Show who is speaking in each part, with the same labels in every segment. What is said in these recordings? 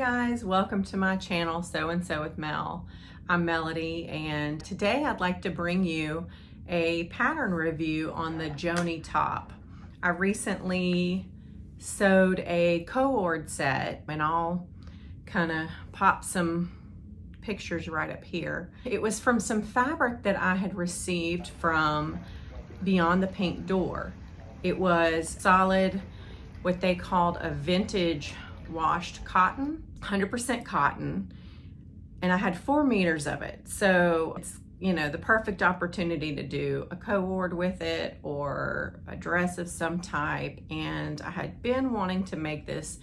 Speaker 1: guys, welcome to my channel, Sew and Sew with Mel. I'm Melody, and today I'd like to bring you a pattern review on the Joanie top. I recently sewed a Co-ord set, and I'll kind of pop some pictures right up here. It was from some fabric that I had received from Beyond the Pink Door. It was solid, what they called a vintage washed cotton, 100% cotton, and I had 4 meters of it. So it's, you know, the perfect opportunity to do a co-ord with it or a dress of some type. And I had been wanting to make this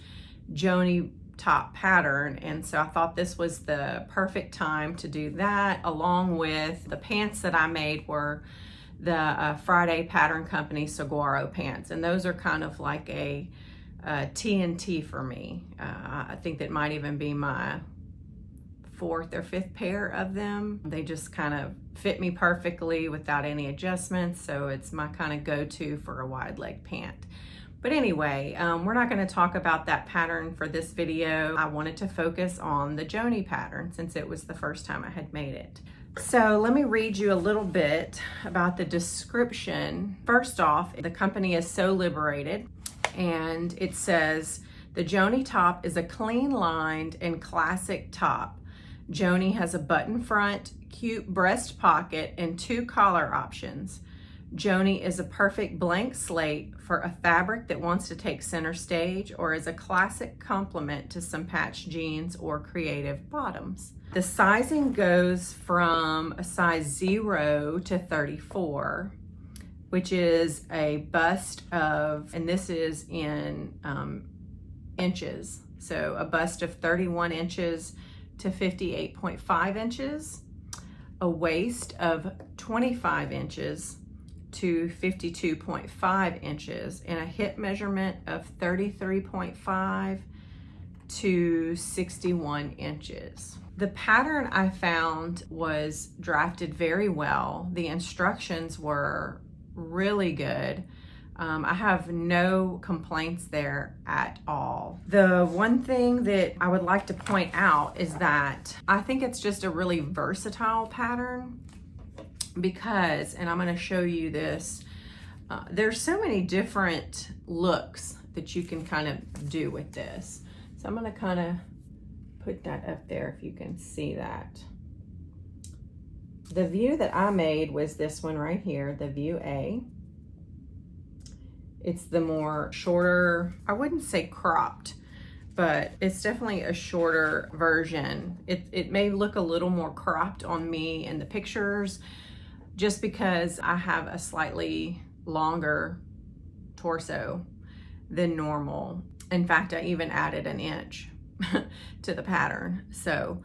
Speaker 1: Joanie top pattern, and so I thought this was the perfect time to do that, along with the pants that I made were the Friday Pattern Company Saguaro Pants, and those are kind of like a TNT for me. I think that might even be my 4th or 5th pair of them. They just kind of fit me perfectly without any adjustments, so it's my kind of go-to for a wide leg pant. But anyway, we're not going to talk about that pattern for this video. I wanted to focus on the Joanie pattern since it was the first time I had made it. So let me read you a little bit about the description. First off, the company is Sew Liberated, and it says, the Joanie top is a clean lined and classic top. Joanie has a button front, cute breast pocket, and 2 collar options. Joanie is a perfect blank slate for a fabric that wants to take center stage, or as a classic complement to some patch jeans or creative bottoms. The sizing goes from a size 0 to 34, which is a bust of, and this is in inches, so a bust of 31 inches to 58.5 inches, a waist of 25 inches to 52.5 inches, and a hip measurement of 33.5 to 61 inches. The pattern I found was drafted very well. The instructions were really good. I have no complaints there at all. The one thing that I would like to point out is that I think it's just a really versatile pattern because, and I'm going to show you this, there's so many different looks that you can kind of do with this. So I'm going to kind of put that up there if you can see that. The view that I made was this one right here, the view A. It's the more shorter, I wouldn't say cropped, but it's definitely a shorter version. It may look a little more cropped on me in the pictures just because I have a slightly longer torso than normal. In fact, I even added an inch to the pattern. So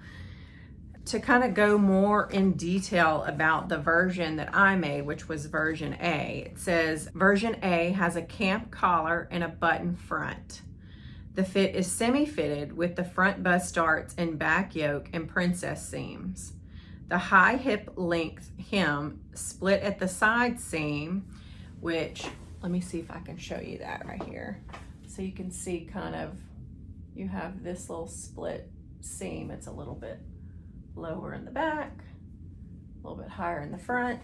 Speaker 1: to kind of go more in detail about the version that I made, which was version A, it says version A has a camp collar and a button front. The fit is semi-fitted with the front bust darts and back yoke and princess seams. The high hip length hem split at the side seam, which, let me see if I can show you that right here. So you can see kind of, you have this little split seam. It's a little bit lower in the back, a little bit higher in the front.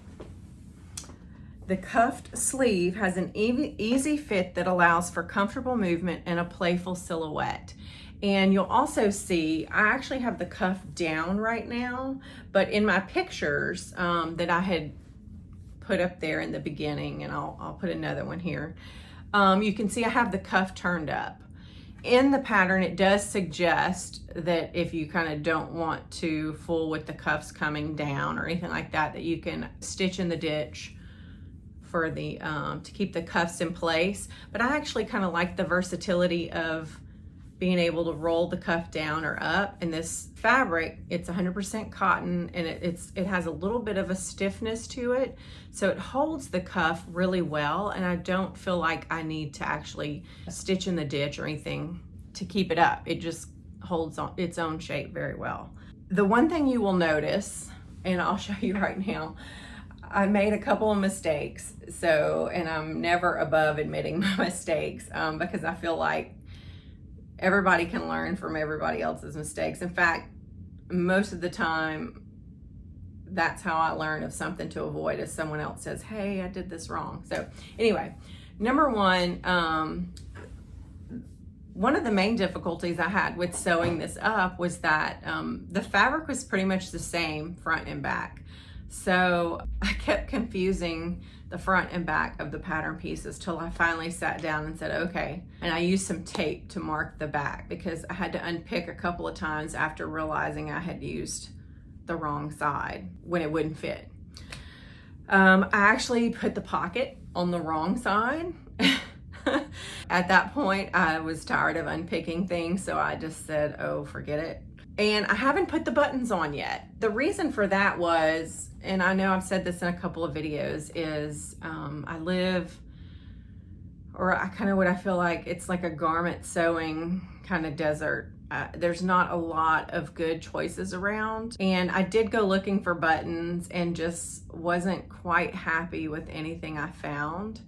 Speaker 1: The cuffed sleeve has an easy fit that allows for comfortable movement and a playful silhouette. And you'll also see, I actually have the cuff down right now, but in my pictures that I had put up there in the beginning, and I'll put another one here, you can see I have the cuff turned up. In the pattern, it does suggest that if you kind of don't want to fool with the cuffs coming down or anything like that, that you can stitch in the ditch for the to keep the cuffs in place. But I actually kind of like the versatility of being able to roll the cuff down or up. And this fabric, it's 100% cotton, and it has a little bit of a stiffness to it, so it holds the cuff really well, and I don't feel like I need to actually stitch in the ditch or anything to keep it up. It just holds on its own shape very well. The one thing you will notice, and I'll show you right now, I made a couple of mistakes, and I'm never above admitting my mistakes because I feel like everybody can learn from everybody else's mistakes. In fact, most of the time, that's how I learn of something to avoid, is someone else says, hey, I did this wrong. So anyway, number one, one of the main difficulties I had with sewing this up was that the fabric was pretty much the same front and back. So I kept confusing the front and back of the pattern pieces till I finally sat down and said, okay. And I used some tape to mark the back because I had to unpick a couple of times after realizing I had used the wrong side when it wouldn't fit. I actually put the pocket on the wrong side. At that point, I was tired of unpicking things, so I just said, oh, forget it. And I haven't put the buttons on yet. The reason for that was, and I know I've said this in a couple of videos, is I live, or I kind of what I feel like, it's like a garment sewing kind of desert. There's not a lot of good choices around. And I did go looking for buttons and just wasn't quite happy with anything I found.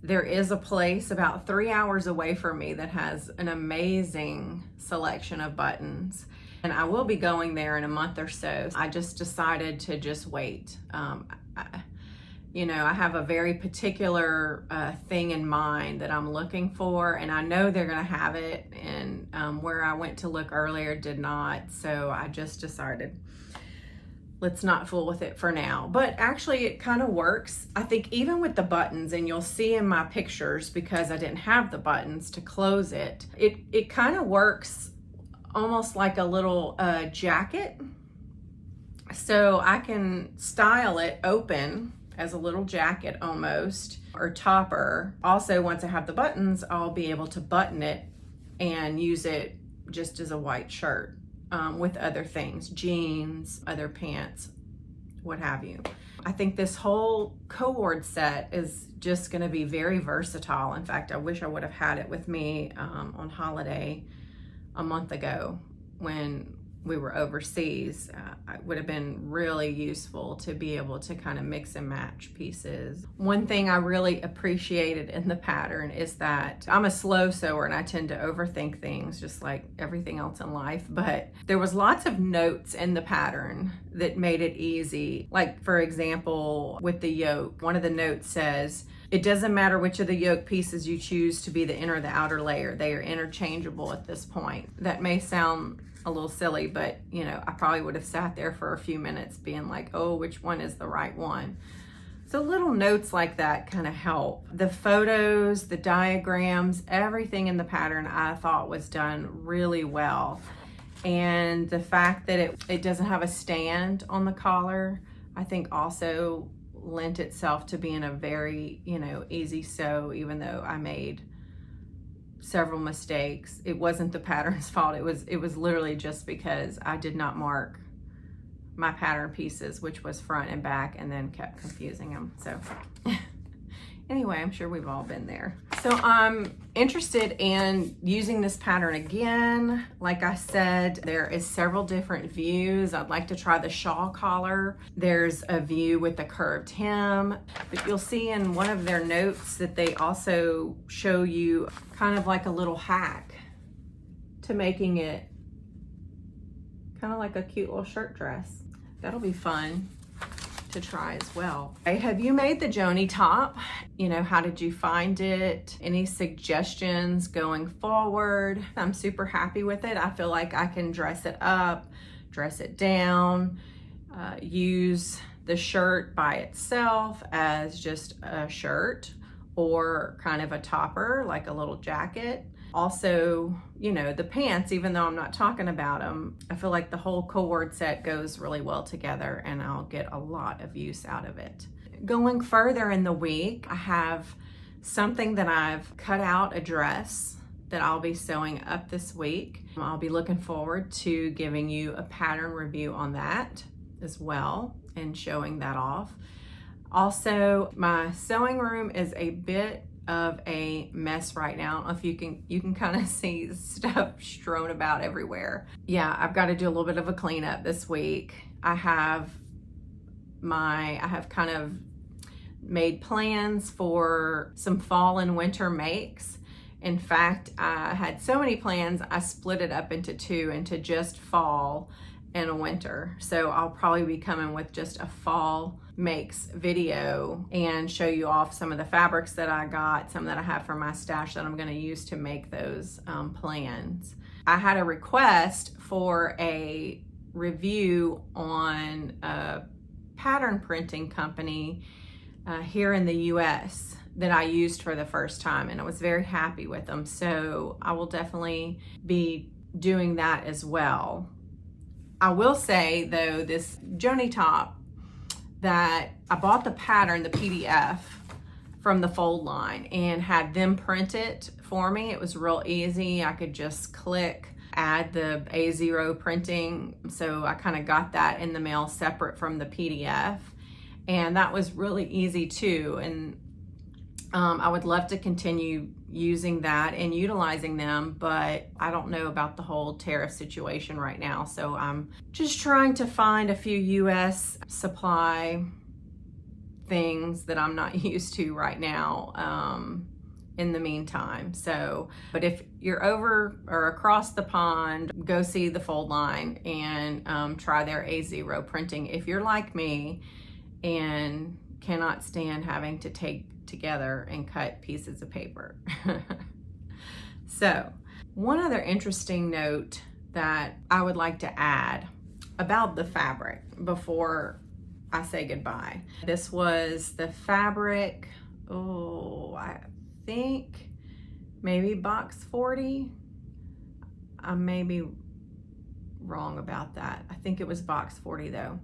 Speaker 1: There is a place about 3 hours away from me that has an amazing selection of buttons. And I will be going there in a month or so. I just decided to just wait. I have a very particular thing in mind that I'm looking for, and I know they're gonna have it, and where I went to look earlier did not, so I just decided, let's not fool with it for now. But actually it kind of works. I think even with the buttons, and you'll see in my pictures, because I didn't have the buttons to close it, it kind of works almost like a little jacket. So I can style it open as a little jacket almost, or topper. Also, once I have the buttons, I'll be able to button it and use it just as a white shirt with other things, jeans, other pants, what have you. I think this whole Co-ord set is just gonna be very versatile. In fact, I wish I would have had it with me on holiday a month ago when we were overseas. It would have been really useful to be able to kind of mix and match pieces. One thing I really appreciated in the pattern is that I'm a slow sewer and I tend to overthink things just like everything else in life, but there was lots of notes in the pattern that made it easy. Like, for example, with the yoke, one of the notes says, it doesn't matter which of the yoke pieces you choose to be the inner or the outer layer. They are interchangeable at this point. That may sound a little silly, but I probably would have sat there for a few minutes being like, oh, which one is the right one? So little notes like that kind of help. The photos, the diagrams, everything in the pattern I thought was done really well. And the fact that it doesn't have a stand on the collar, I think also lent itself to being a very, easy sew, even though I made several mistakes. It wasn't the pattern's fault. It was literally just because I did not mark my pattern pieces, which was front and back, and then kept confusing them. So anyway, I'm sure we've all been there. So I'm interested in using this pattern again. Like I said, there is several different views. I'd like to try the shawl collar. There's a view with the curved hem, but you'll see in one of their notes that they also show you kind of like a little hack to making it kind of like a cute little shirt dress. That'll be fun to try as well. Okay, have you made the Joanie top? How did you find it? Any suggestions going forward? I'm super happy with it. I feel like I can dress it up, dress it down, use the shirt by itself as just a shirt or kind of a topper, like a little jacket. Also, the pants, even though I'm not talking about them, I feel like the whole Co-ord set goes really well together and I'll get a lot of use out of it. Going further in the week, I have something that I've cut out, a dress that I'll be sewing up this week. I'll be looking forward to giving you a pattern review on that as well and showing that off. Also, my sewing room is a bit of a mess right now. I don't know if you can kind of see stuff strewn about everywhere. Yeah, I've got to do a little bit of a cleanup this week. I have kind of made plans for some fall and winter makes, In fact, I had so many plans, I split it up into two, into just fall and a winter. So I'll probably be coming with just a fall makes video and show you off some of the fabrics that I got, some that I have from my stash that I'm going to use to make those plans. I had a request for a review on a pattern printing company here in the US that I used for the first time, and I was very happy with them. So I will definitely be doing that as well. I will say though, this Joanie top, that I bought the pattern, the PDF from the fold line, and had them print it for me. It was real easy. I could just click, add the A0 printing. So I kind of got that in the mail separate from the PDF, and that was really easy too. And I would love to continue using that and utilizing them, but I don't know about the whole tariff situation right now. So I'm just trying to find a few US supply things that I'm not used to right now in the meantime. So, but if you're over or across the pond, go see the fold line and try their A0 printing. If you're like me and cannot stand having to take together and cut pieces of paper. So, one other interesting note that I would like to add about the fabric before I say goodbye. This was the fabric, I think maybe box 40. I may be wrong about that. I think it was box 40 though.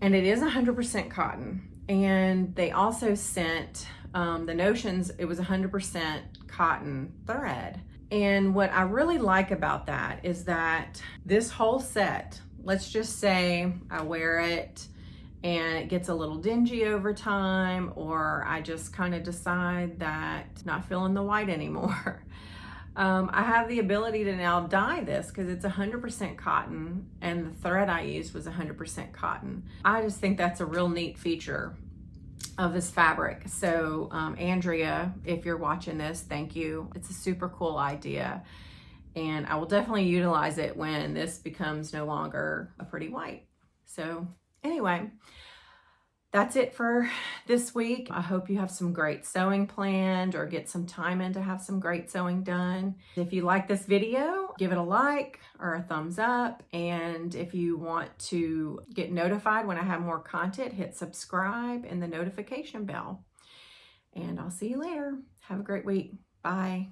Speaker 1: And it is 100% cotton. And they also sent the notions, it was 100% cotton thread. And what I really like about that is that this whole set, let's just say I wear it and it gets a little dingy over time, or I just kind of decide that not feeling the white anymore. I have the ability to now dye this because it's 100% cotton, and the thread I used was 100% cotton. I just think that's a real neat feature of this fabric. So Andrea, if you're watching this, thank you. It's a super cool idea, and I will definitely utilize it when this becomes no longer a pretty white. So anyway, that's it for this week. I hope you have some great sewing planned, or get some time in to have some great sewing done. If you like this video, give it a like or a thumbs up. And if you want to get notified when I have more content, hit subscribe and the notification bell. And I'll see you later. Have a great week. Bye.